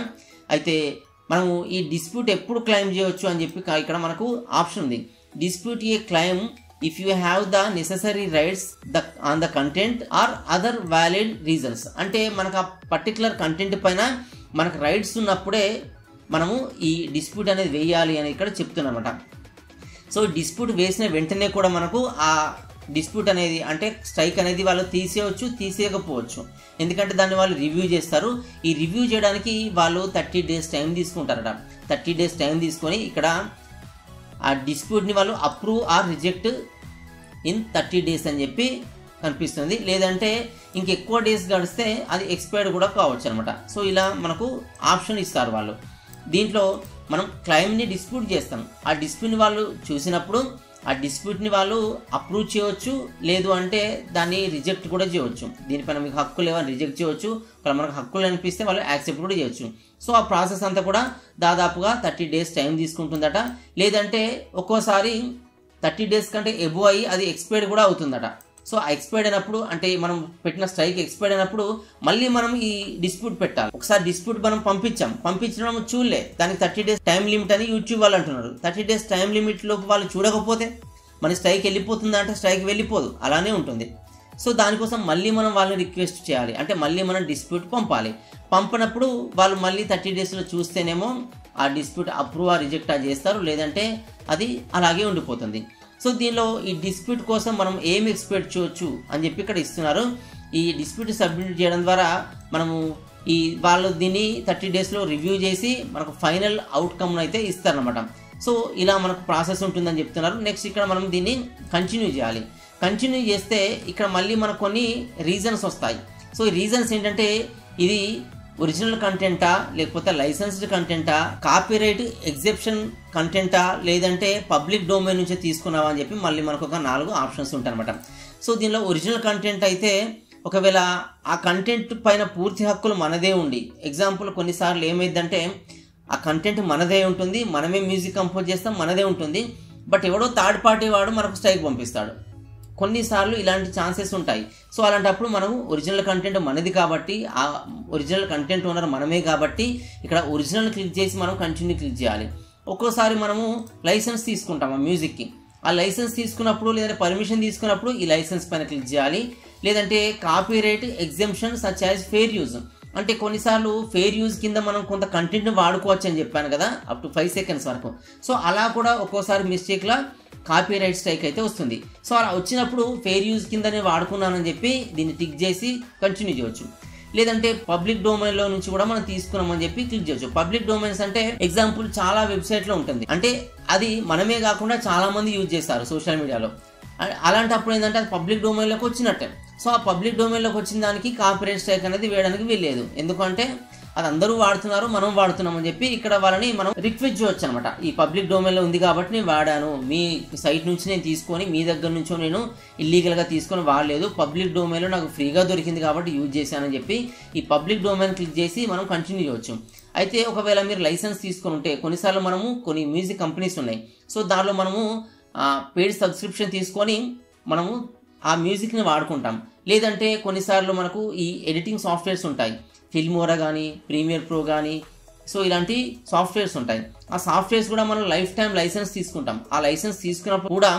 S1: అయితే మనము ఈ డిస్ప్యూట్ ఎప్పుడు క్లెయిమ్ చేయవచ్చు అని చెప్పి ఇక్కడ మనకు ఆప్షన్ ఉంది. Dispute A claim if you have the necessary rights on the content or other valid reasons. అంటే మనకు ఆ పర్టికులర్ కంటెంట్ పైన మనకు రైట్స్ ఉన్నప్పుడే మనము ఈ డిస్ప్యూట్ అనేది వేయాలి అని ఇక్కడ చెప్తున్నమాట. సో డిస్ప్యూట్ వేసిన వెంటనే కూడా మనకు ఆ డిస్ప్యూట్ అనేది అంటే స్ట్రైక్ అనేది వాళ్ళు తీసేయవచ్చు, తీసేయకపోవచ్చు, ఎందుకంటే దాన్ని వాళ్ళు రివ్యూ చేస్తారు. ఈ రివ్యూ చేయడానికి వాళ్ళు 30 days టైం తీసుకుంటారట. 30 days టైం తీసుకొని ఇక్కడ ఆ డిస్ప్యూట్ని వాళ్ళు approve are reject in 30 days అని చెప్పి కనిపిస్తుంది, లేదంటే ఇంకెక్కువ డేస్ గడిస్తే అది ఎక్స్పైర్డ్ కూడా కావచ్చు అనమాట. సో ఇలా మనకు ఆప్షన్ ఇస్తారు వాళ్ళు. దీంట్లో మనం క్లెయిమ్ని డిస్ప్యూట్ చేస్తాం. ఆ డిస్ప్యూట్ని వాళ్ళు చూసినప్పుడు ఆ డిస్ప్యూట్ని వాళ్ళు అప్రూవ్ చేయవచ్చు, లేదు అంటే దాన్ని రిజెక్ట్ కూడా చేయవచ్చు. దీనిపైన మీకు హక్కు లేవని రిజెక్ట్ చేయవచ్చు, ఒకవేళ మనకు హక్కులు అనిపిస్తే వాళ్ళు యాక్సెప్ట్ కూడా చేయొచ్చు. సో ఆ ప్రాసెస్ అంతా కూడా దాదాపుగా 30 days టైం తీసుకుంటుందట. లేదంటే ఒక్కోసారి 30 days కంటే ఎబో అయ్యి అది ఎక్స్పైర్డ్ కూడా అవుతుందట. సో ఆ ఎక్స్పైర్డ్ అయినప్పుడు అంటే మనం పెట్టిన స్ట్రైక్ ఎక్స్పైర్డ్ అయినప్పుడు మళ్ళీ మనం ఈ డిస్ప్యూట్ పెట్టాలి. ఒకసారి డిస్ప్యూట్ మనం పంపించడం చూడలే, దానికి 30 days టైం లిమిట్ అని యూట్యూబ్ వాళ్ళు అంటున్నారు. 30 days టైం లిమిట్ లోపు వాళ్ళు చూడకపోతే మన స్ట్రైక్ వెళ్ళిపోతుందా అంటే స్ట్రైక్ వెళ్ళిపోదు, అలానే ఉంటుంది. సో దానికోసం మళ్ళీ మనం వాళ్ళని రిక్వెస్ట్ చేయాలి, అంటే మళ్ళీ మనం డిస్ప్యూట్ పంపాలి. పంపినప్పుడు వాళ్ళు మళ్ళీ 30 daysలో చూస్తేనేమో ఆ డిస్ప్యూట్ అప్రూవ్ ఆ రిజెక్ట్ చేస్తారు, లేదంటే అది అలాగే ఉండిపోతుంది. సో దీనిలో ఈ డిస్ప్యూట్ కోసం మనం ఏం ఎక్స్పెక్ట్ చేయొచ్చు అని చెప్పి ఇక్కడ ఇస్తున్నారు. ఈ డిస్ప్యూట్ సబ్మిట్ చేయడం ద్వారా మనము వాళ్ళు దీన్ని 30 daysలో రివ్యూ చేసి మనకు ఫైనల్ అవుట్కమ్ అయితే ఇస్తారనమాట. సో ఇలా మనకు ప్రాసెస్ ఉంటుందని చెప్తున్నారు. నెక్స్ట్ ఇక్కడ మనం దీన్ని కంటిన్యూ చేయాలి. కంటిన్యూ చేస్తే ఇక్కడ మళ్ళీ మనకు కొన్ని రీజన్స్ వస్తాయి. సో ఈ రీజన్స్ ఏంటంటే ఇది ఒరిజినల్ కంటెంటా, లేకపోతే లైసెన్స్డ్ కంటెంటా, కాపీరైట్ ఎగ్జెప్షన్ కంటెంటా, లేదంటే పబ్లిక్ డొమైన్ నుంచి తీసుకున్నావా అని చెప్పి మళ్ళీ మనకు ఒక 4 ఆప్షన్స్ ఉంటాయి అనమాట. సో దీనిలో ఒరిజినల్ కంటెంట్ అయితే ఒకవేళ ఆ కంటెంట్ పైన పూర్తి హక్కులు మనదే ఉండి, ఎగ్జాంపుల్ కొన్నిసార్లు ఏమైందంటే ఆ కంటెంట్ మనదే ఉంటుంది, మనమే మ్యూజిక్ కంపోజ్ చేస్తాం, మనదే ఉంటుంది, బట్ ఎవడో థర్డ్ పార్టీ వాడు మనకు స్ట్రైక్ పంపిస్తాడు. కొన్నిసార్లు ఇలాంటి ఛాన్సెస్ ఉంటాయి. సో అలాంటప్పుడు మనం ఒరిజినల్ కంటెంట్ మనది కాబట్టి, ఆ ఒరిజినల్ కంటెంట్ ఓనర్ మనమే కాబట్టి ఇక్కడ ఒరిజినల్ క్లిక్ చేసి మనం కంటిన్యూ క్లిక్ చేయాలి. ఒక్కోసారి మనము లైసెన్స్ తీసుకుంటాం ఆ మ్యూజిక్కి. ఆ లైసెన్స్ తీసుకున్నప్పుడు లేదంటే పర్మిషన్ తీసుకున్నప్పుడు ఈ లైసెన్స్ పైన క్లిక్ చేయాలి. లేదంటే copyright exemption such as fair use, అంటే కొన్నిసార్లు ఫెయిర్ యూజ్ కింద మనం కొంత కంటెంట్ని వాడుకోవచ్చు అని చెప్పాను కదా, అప్ టు 5 సెకండ్స్ వరకు. సో అలా కూడా ఒక్కోసారి మిస్టేక్లా కాపీరైట్ స్ట్రైక్ అయితే వస్తుంది. సో అలా వచ్చినప్పుడు ఫెయిర్ యూజ్ కిందనే వాడుకున్నానని చెప్పి దీన్ని టిక్ చేసి కంటిన్యూ చేయవచ్చు. లేదంటే పబ్లిక్ డొమైన్లో నుంచి కూడా మనం తీసుకున్నామని చెప్పి క్లిక్ చేయొచ్చు. పబ్లిక్ డొమైన్స్ అంటే ఎగ్జాంపుల్ చాలా వెబ్సైట్లో ఉంటుంది, అంటే అది మనమే కాకుండా చాలా మంది యూజ్ చేస్తారు సోషల్ మీడియాలో. అలాంటప్పుడు ఏంటంటే అది పబ్లిక్ డొమైన్లోకి వచ్చినట్టే. సో ఆ పబ్లిక్ డొమైన్లోకి వచ్చిన దానికి కాపీరైట్ స్ట్రైక్ అనేది వేయడానికి వీల్లేదు, ఎందుకంటే అది అందరూ వాడుతున్నారు, మనం వాడుతున్నామని చెప్పి ఇక్కడ వాళ్ళని మనం రిక్వెస్ట్ చేయొచ్చు అనమాట. ఈ పబ్లిక్ డొమైన్లో ఉంది కాబట్టి నేను వాడాను, మీ సైట్ నుంచి నేను తీసుకొని మీ దగ్గర నుంచో నేను ఇల్లీగల్గా తీసుకొని వాడలేదు, పబ్లిక్ డొమైన్లో నాకు ఫ్రీగా దొరికింది కాబట్టి యూజ్ చేశానని చెప్పి ఈ పబ్లిక్ డొమైన్ క్లిక్ చేసి మనం కంటిన్యూ చేయవచ్చు. అయితే ఒకవేళ మీరు లైసెన్స్ తీసుకొని ఉంటే కొన్నిసార్లు మనము కొన్ని మ్యూజిక్ కంపెనీస్ ఉన్నాయి, సో దానిలో మనము పెయిడ్ సబ్స్క్రిప్షన్ తీసుకొని మనము ఆ మ్యూజిక్ని వాడుకుంటాం. లేదంటే కొన్నిసార్లు మనకు ఈ ఎడిటింగ్ సాఫ్ట్వేర్స్ ఉంటాయి, ఫిల్మోరా కానీ ప్రీమియర్ ప్రో కానీ, సో ఇలాంటి సాఫ్ట్వేర్స్ ఉంటాయి. ఆ సాఫ్ట్వేర్స్ కూడా మనం లైఫ్ టైం లైసెన్స్ తీసుకుంటాం. ఆ లైసెన్స్ తీసుకున్నప్పుడు కూడా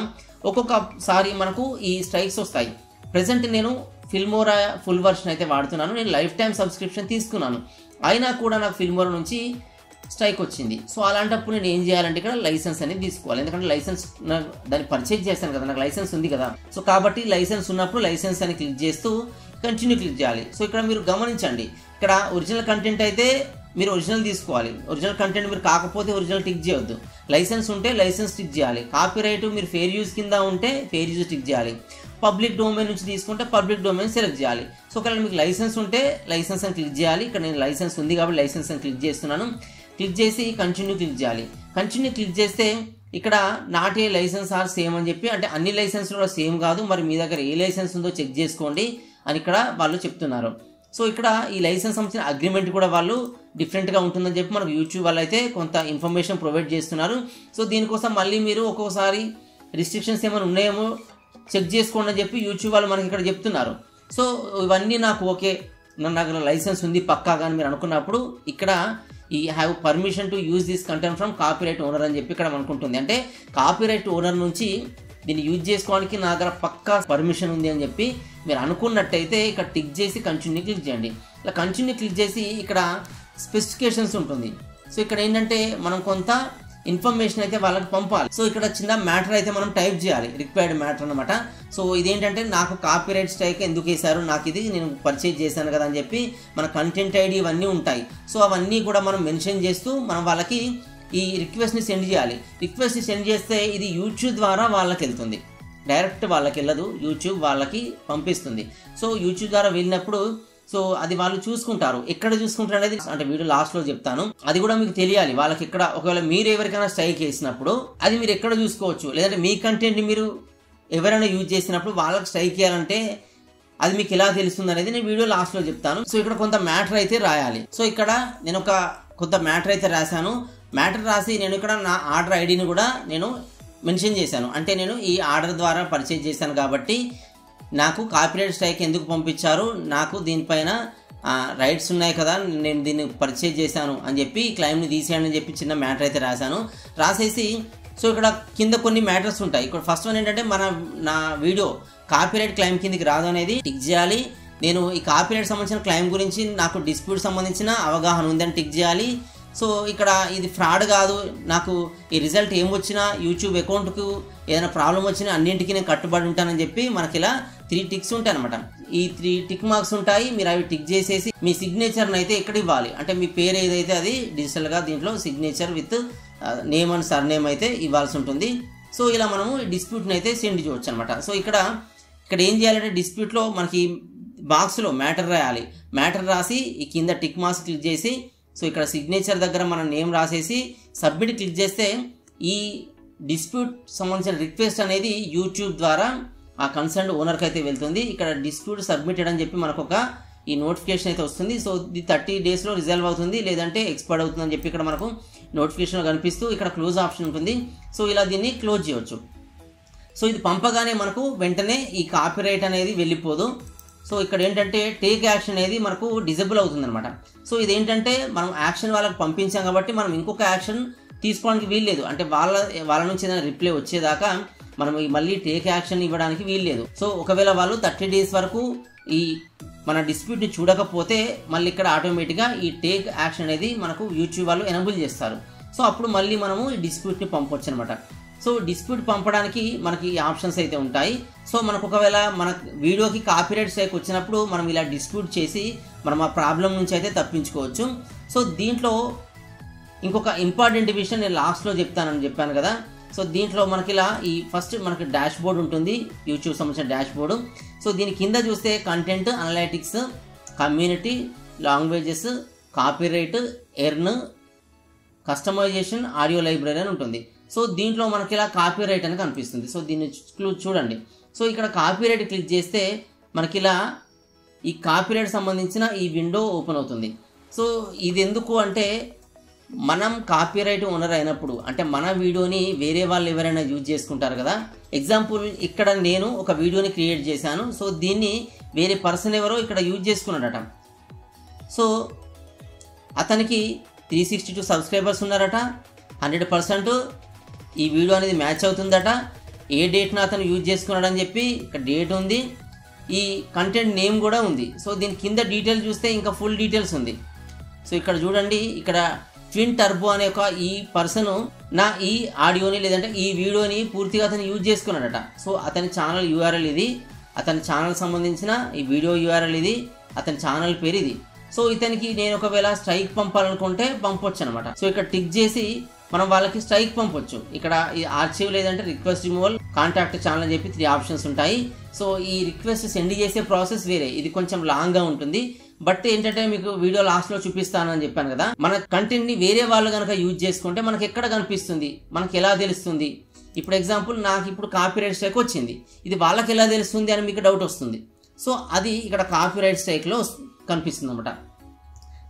S1: ఒక్కొక్కసారి మనకు ఈ స్ట్రైక్స్ వస్తాయి. ప్రెజెంట్ నేను ఫిల్మోరా ఫుల్ వర్షన్ అయితే వాడుతున్నాను, నేను లైఫ్ టైం సబ్స్క్రిప్షన్ తీసుకున్నాను, అయినా కూడా నాకు ఫిల్మోరా నుంచి స్ట్రైక్ వచ్చింది. సో అలాంటప్పుడు నేను ఏం చేయాలంటే ఇక్కడ లైసెన్స్ అనేది తీసుకోవాలి, ఎందుకంటే లైసెన్స్ దాన్ని పర్చేజ్ చేశాను కదా, నాకు లైసెన్స్ ఉంది కదా. సో కాబట్టి లైసెన్స్ ఉన్నప్పుడు లైసెన్స్ అని క్లిక్ చేస్తూ కంటిన్యూ క్లిక్ చేయాలి. సో ఇక్కడ మీరు గమనించండి, ఇక్కడ ఒరిజినల్ కంటెంట్ అయితే మీరు ఒరిజినల్ తీసుకోవాలి, ఒరిజినల్ కంటెంట్ మీరు కాకపోతే ఒరిజినల్ టిక్ చేయొద్దు. లైసెన్స్ ఉంటే లైసెన్స్ టిక్ చేయాలి, కాపీరైట్ మీరు ఫెయిర్ యూజ్ కింద ఉంటే ఫెయిర్ యూజ్ టిక్ చేయాలి, పబ్లిక్ డొమైన్ నుంచి తీసుకుంటే పబ్లిక్ డొమైన్ సెలెక్ట్ చేయాలి. సో ఒకవేళ మీకు లైసెన్స్ ఉంటే లైసెన్స్ అని క్లిక్ చేయాలి. ఇక్కడ నేను లైసెన్స్ ఉంది కాబట్టి లైసెన్స్ అని క్లిక్ చేస్తున్నాను. క్లిక్ చేసి కంటిన్యూ క్లిక్ చేయాలి. కంటిన్యూ క్లిక్ చేస్తే ఇక్కడ not a licence or same అని చెప్పి, అంటే అన్ని లైసెన్స్లు కూడా సేమ్ కాదు, మరి మీ దగ్గర ఏ లైసెన్స్ ఉందో చెక్ చేసుకోండి అని ఇక్కడ వాళ్ళు చెప్తున్నారు. సో ఇక్కడ ఈ లైసెన్స్ సంబంధించిన అగ్రిమెంట్ కూడా వాళ్ళు డిఫరెంట్గా ఉంటుందని చెప్పి మనకు యూట్యూబ్ వాళ్ళు అయితే కొంత ఇన్ఫర్మేషన్ ప్రొవైడ్ చేస్తున్నారు. సో దీనికోసం మళ్ళీ మీరు ఒక్కొక్కసారి రిస్ట్రిక్షన్స్ ఏమైనా ఉన్నాయేమో చెక్ చేసుకోండి అని చెప్పి యూట్యూబ్ వాళ్ళు మనకి ఇక్కడ చెప్తున్నారు. సో ఇవన్నీ నాకు ఓకే, నా దగ్గర లైసెన్స్ ఉంది పక్కాగా అని మీరు అనుకున్నప్పుడు ఇక్కడ ఈ have permission to use this content from copyright owner అని చెప్పి ఇక్కడ అనుకుంటుంది, అంటే కాపీరైట్ ఓనర్ నుంచి దీన్ని యూజ్ చేసుకోవడానికి నా దగ్గర పక్కా పర్మిషన్ ఉంది అని చెప్పి మీరు అనుకున్నట్టయితే ఇక్కడ టిక్ చేసి కంటిన్యూ క్లిక్ చేయండి. ఇలా కంటిన్యూ క్లిక్ చేసి ఇక్కడ స్పెసిఫికేషన్స్ ఉంటుంది. సో ఇక్కడ ఏంటంటే మనం కొంత ఇన్ఫర్మేషన్ అయితే వాళ్ళకి పంపాలి. సో ఇక్కడ చిన్న మ్యాటర్ అయితే మనం టైప్ చేయాలి, రిక్వైర్డ్ మ్యాటర్ అనమాట. సో ఇదేంటంటే నాకు కాపీరైట్ స్ట్రైక్ ఎందుకు వేశారు, నాకు ఇది నేను పర్చేజ్ చేశాను కదా అని చెప్పి మన కంటెంట్ ఐడి ఇవన్నీ ఉంటాయి. సో అవన్నీ కూడా మనం మెన్షన్ చేస్తూ మనం వాళ్ళకి ఈ రిక్వెస్ట్ని సెండ్ చేయాలి. రిక్వెస్ట్ని సెండ్ చేస్తే ఇది యూట్యూబ్ ద్వారా వాళ్ళకి వెళ్తుంది, డైరెక్ట్ వాళ్ళకి వెళ్ళదు, యూట్యూబ్ వాళ్ళకి పంపిస్తుంది. సో యూట్యూబ్ ద్వారా వెళ్ళినప్పుడు సో అది వాళ్ళు చూసుకుంటారు. ఎక్కడ చూసుకుంటారు అనేది అంటే వీడియో లాస్ట్లో చెప్తాను, అది కూడా మీకు తెలియాలి. వాళ్ళకి ఎక్కడ ఒకవేళ మీరు ఎవరికైనా స్ట్రైక్ చేసినప్పుడు అది మీరు ఎక్కడ చూసుకోవచ్చు, లేదంటే మీ కంటెంట్ని మీరు ఎవరైనా యూజ్ చేసినప్పుడు వాళ్ళకి స్ట్రైక్ చేయాలంటే అది మీకు ఎలా తెలుస్తుంది అనేది నేను వీడియో లాస్ట్లో చెప్తాను. సో ఇక్కడ కొంత మ్యాటర్ అయితే రాయాలి. సో ఇక్కడ నేను ఒక కొంత మ్యాటర్ అయితే రాశాను. మ్యాటర్ రాసి నేను ఇక్కడ నా ఆర్డర్ ఐడిని కూడా నేను మెన్షన్ చేశాను, అంటే నేను ఈ ఆర్డర్ ద్వారా పర్చేజ్ చేశాను కాబట్టి నాకు కాపీరైట్ స్ట్రైక్ ఎందుకు పంపించారు, నాకు దీనిపైన రైట్స్ ఉన్నాయి కదా, నేను దీన్ని పర్చేజ్ చేశాను అని చెప్పి క్లైమ్ని తీసేయండి అని చెప్పి చిన్న మ్యాటర్ అయితే రాశాను. రాసేసి సో ఇక్కడ కింద కొన్ని మ్యాటర్స్ ఉంటాయి. ఇక్కడ ఫస్ట్ వన్ ఏంటంటే నా వీడియో కాపీరైట్ క్లైమ్ కిందకి రాదు అనేది టిక్ చేయాలి. నేను ఈ కాపీరైట్ సంబంధించిన క్లైమ్ గురించి నాకు డిస్ప్యూట్ సంబంధించిన అవగాహన ఉందని టిక్ చేయాలి. సో ఇక్కడ ఇది ఫ్రాడ్ కాదు, నాకు ఈ రిజల్ట్ ఏం వచ్చినా యూట్యూబ్ అకౌంట్కు ఏదైనా ప్రాబ్లం వచ్చినా అన్నింటికి నేను కట్టుబడి ఉంటానని చెప్పి మనకి ఇలా 3 టిక్స్ ఉంటాయి అనమాట. ఈ 3 టిక్ మార్క్స్ ఉంటాయి. మీరు అవి టిక్ చేసేసి మీ సిగ్నేచర్ని అయితే ఎక్కడ ఇవ్వాలి, అంటే మీ పేరు ఏదైతే అది డిజిటల్గా దీంట్లో signature with name and surname అయితే ఇవ్వాల్సి ఉంటుంది. సో ఇలా మనము డిస్ప్యూట్ని అయితే సెండ్ చేయవచ్చు అనమాట. సో ఇక్కడ ఏం చేయాలంటే డిస్ప్యూట్లో మనకి బాక్స్లో మ్యాటర్ రాయాలి. మ్యాటర్ రాసి ఈ కింద టిక్ మార్క్స్ క్లిక్ చేసి సో ఇక్కడ సిగ్నేచర్ దగ్గర మన నేమ్ రాసేసి సబ్మిట్ క్లిక్ చేస్తే ఈ డిస్ప్యూట్ సంబంధించిన రిక్వెస్ట్ అనేది యూట్యూబ్ ద్వారా ఆ కన్సర్న్ ఓనర్కి అయితే వెళ్తుంది. ఇక్కడ డిస్ప్యూట్ సబ్మిటెడ్ అని చెప్పి మనకు ఒక ఈ నోటిఫికేషన్ అయితే వస్తుంది. సో ఇది 30 డేస్లో రిజాల్వ్ అవుతుంది, లేదంటే ఎక్స్పైర్డ్ అవుతుంది అని చెప్పి ఇక్కడ మనకు నోటిఫికేషన్ కనిపిస్తూ ఇక్కడ క్లోజ్ ఆప్షన్ ఉంటుంది. సో ఇలా దీన్ని క్లోజ్ చేయవచ్చు. సో ఇది పంపగానే మనకు వెంటనే ఈ కాపీరైట్ అనేది వెళ్ళిపోదు. సో ఇక్కడ ఏంటంటే టేక్ యాక్షన్ అనేది మనకు డిజేబుల్ అవుతుందన్నమాట. సో ఇదేంటంటే మనం యాక్షన్ వాళ్ళకి పంపించాం కాబట్టి మనం ఇంకొక యాక్షన్ తీసుకోవడానికి వీల్లేదు. అంటే వాళ్ళ నుంచి ఏదైనా రిప్లై వచ్చేదాకా మనం మళ్ళీ టేక్ యాక్షన్ ఇవ్వడానికి వీల్లేదు. సో ఒకవేళ వాళ్ళు 30 డేస్ వరకు ఈ మన డిస్ప్యూట్ని చూడకపోతే మళ్ళీ ఇక్కడ ఆటోమేటిక్గా ఈ టేక్ యాక్షన్ అనేది మనకు యూట్యూబ్ వాళ్ళు ఎనేబుల్ చేస్తారు. సో అప్పుడు మళ్ళీ మనము ఈ డిస్ప్యూట్ని పంపొచ్చు అనమాట. సో డిస్ప్యూట్ పంపడానికి మనకి ఆప్షన్స్ అయితే ఉంటాయి. సో మనకు ఒకవేళ మన వీడియోకి కాపీరైట్ స్ట్రైక్ వచ్చినప్పుడు మనం ఇలా డిస్ప్యూట్ చేసి మనం ఆ ప్రాబ్లం నుంచి అయితే తప్పించుకోవచ్చు. సో దీంట్లో ఇంకొక ఇంపార్టెంట్ విషయం నేను లాస్ట్లో చెప్తానని చెప్పాను కదా. సో దీంట్లో మనకి ఇలా ఈ ఫస్ట్ మనకి డాష్ బోర్డ్ ఉంటుంది, యూట్యూబ్ సంబంధించిన డాష్ బోర్డు. సో దీని కింద చూస్తే content analytics, community, languages, copyright, earn, customisation, audio library అని ఉంటుంది. సో దీంట్లో మనకి ఇలా కాపీరైట్ అని కనిపిస్తుంది. సో దీన్ని చూడండి. సో ఇక్కడ కాపీరైట్ క్లిక్ చేస్తే మనకి ఇలా ఈ కాపీరైట్ సంబంధించిన ఈ విండో ఓపెన్ అవుతుంది. సో ఇది ఎందుకు అంటే మనం కాపీరైట్ ఓనర్ అయినప్పుడు అంటే మన వీడియోని వేరే వాళ్ళు ఎవరైనా యూజ్ చేసుకుంటారు కదా. ఎగ్జాంపుల్ ఇక్కడ నేను ఒక వీడియోని క్రియేట్ చేశాను. సో దీన్ని వేరే పర్సన్ ఎవరో ఇక్కడ యూజ్ చేసుకున్నాడట. సో అతనికి 362 సబ్స్క్రైబర్స్ ఉన్నారట, 100% ఈ వీడియో అనేది మ్యాచ్ అవుతుందట, ఏ డేట్ను అతను యూజ్ చేసుకున్నాడని చెప్పి ఇక్కడ డేట్ ఉంది, ఈ కంటెంట్ నేమ్ కూడా ఉంది. సో దీని కింద డీటెయిల్ చూస్తే ఇంకా ఫుల్ డీటెయిల్స్ ఉంది. సో ఇక్కడ చూడండి, ఇక్కడ ట్విన్ టర్బో అనే ఒక ఈ పర్సన్ నా ఈ ఆడియోని లేదంటే ఈ వీడియోని పూర్తిగా అతను యూజ్ చేసుకున్నాడట. సో అతని ఛానల్ యూఆర్ఎల్ ఇది, అతని ఛానల్ సంబంధించిన ఈ వీడియో యూఆర్ఎల్ ఇది, అతని ఛానల్ పేరు ఇది. సో ఇతనికి నేను ఒకవేళ స్ట్రైక్ పంపాలనుకుంటే పంపొచ్చు అనమాట. సో ఇక్కడ టిక్ చేసి మనం వాళ్ళకి స్ట్రైక్ పంపొచ్చు. ఇక్కడ ఈ ఆర్చీవ్ లేదంటే రిక్వెస్ట్ రిమూవల్, కాంటాక్ట్ ఛానల్ అని చెప్పి 3 ఆప్షన్స్ ఉంటాయి. సో ఈ రిక్వెస్ట్ సెండ్ చేసే ప్రాసెస్ వేరే, ఇది కొంచెం లాంగ్గా ఉంటుంది. బట్ ఏంటంటే మీకు వీడియో లాస్ట్లో చూపిస్తానని చెప్పాను కదా, మన కంటెంట్ని వేరే వాళ్ళు కనుక యూజ్ చేసుకుంటే మనకి ఎక్కడ కనిపిస్తుంది, మనకి ఎలా తెలుస్తుంది. ఇప్పుడు ఎగ్జాంపుల్ నాకు ఇప్పుడు కాపీరైట్ స్ట్రైక్ వచ్చింది, ఇది వాళ్ళకి ఎలా తెలుస్తుంది అని మీకు డౌట్ వస్తుంది. సో అది ఇక్కడ కాపీరైట్ స్ట్రైక్లో కనిపిస్తుంది అనమాట.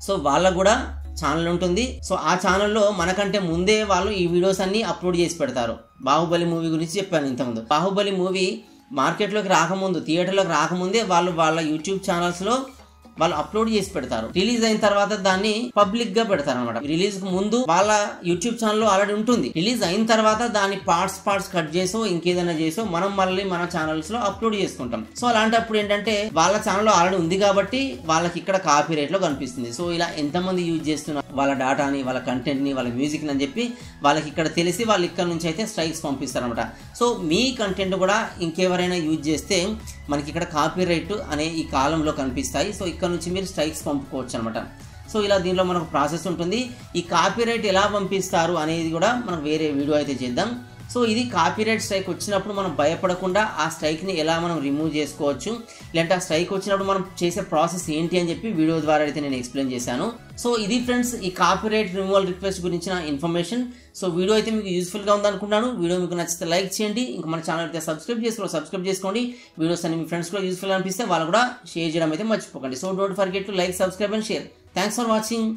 S1: సో వాళ్ళకు కూడా ఛానల్ ఉంటుంది. సో ఆ ఛానల్లో మనకంటే ముందే వాళ్ళు ఈ వీడియోస్ అన్ని అప్లోడ్ చేసి పెడతారు. బాహుబలి మూవీ గురించి చెప్పాను ఇంతకుముందు. బాహుబలి మూవీ మార్కెట్లోకి రాకముందు, థియేటర్లోకి రాకముందే వాళ్ళు వాళ్ళ యూట్యూబ్ ఛానల్స్లో వాళ్ళు అప్లోడ్ చేసి పెడతారు. రిలీజ్ అయిన తర్వాత దాన్ని పబ్లిక్ గా పెడతారు అనమాట. రిలీజ్ కు ముందు వాళ్ళ యూట్యూబ్ ఛానల్ లో ఆల్రెడీ ఉంటుంది. రిలీజ్ అయిన తర్వాత దాన్ని పార్ట్స్ కట్ చేసో ఇంకేదైనా చేసో మనం మళ్ళీ మన ఛానల్స్ లో అప్లోడ్ చేసుకుంటాం. సో అలాంటప్పుడు ఏంటంటే వాళ్ళ ఛానల్ లో ఆల్రెడీ ఉంది కాబట్టి వాళ్ళకి ఇక్కడ కాపీరైట్ లో కనిపిస్తుంది. సో ఇలా ఎంతమంది యూజ్ చేస్తున్నారు వాళ్ళ డేటాని, వాళ్ళ కంటెంట్ ని, వాళ్ళ మ్యూజిక్ అని చెప్పి వాళ్ళకి ఇక్కడ తెలిసి వాళ్ళు ఇక్కడ నుంచి అయితే స్ట్రైక్స్ పంపిస్తారు అనమాట. సో మీ కంటెంట్ కూడా ఇంకెవరైనా యూజ్ చేస్తే మనకి ఇక్కడ కాపీరైట్ అనే ఈ కాలంలో కనిపిస్తాయి. సో ఇక్కడ నుంచి మీరు స్ట్రైక్స్ పంపుకోవచ్చు అనమాట. సో ఇలా దీనిలో మనకు ప్రాసెస్ ఉంటుంది. ఈ కాపీరైట్ ఎలా పంపిస్తారు అనేది కూడా మనం వేరే వీడియో అయితే చేద్దాం. సో ఇది కాపీరైట్ స్ట్రైక్ వచ్చినప్పుడు మనం భయపడకుండా ఆ స్ట్రైక్ని ఎలా మనం రిమూవ్ చేసుకోవచ్చు, లేదంటే ఆ స్ట్రైక్ వచ్చినప్పుడు మనం చేసే ప్రాసెస్ ఏంటి అని చెప్పి వీడియో ద్వారా అయితే నేను ఎక్స్ప్లెయిన్ చేశాను. సో ఇది ఫ్రెండ్స్ ఈ కాపీరైట్ రిమూవల్ రిక్వెస్ట్ గురించిన ఇన్ఫర్మేషన్. సో వీడియో అయితే మీకు యూస్ఫుల్గా ఉందనుకుంటున్నాను. వీడియో మీకు నచ్చితే లైక్ చేయండి, ఇంకా మన ఛానల్ అయితే సబ్స్క్రైబ్ చేసుకోండి. వీడియోస్ అన్ని మీ ఫ్రెండ్స్ కూడా యూస్ఫుల్ అనిపిస్తే వాళ్ళు కూడా షేర్ చేయడం అయితే మర్చిపోకండి. So don't forget to like, subscribe and share. Thanks for watching.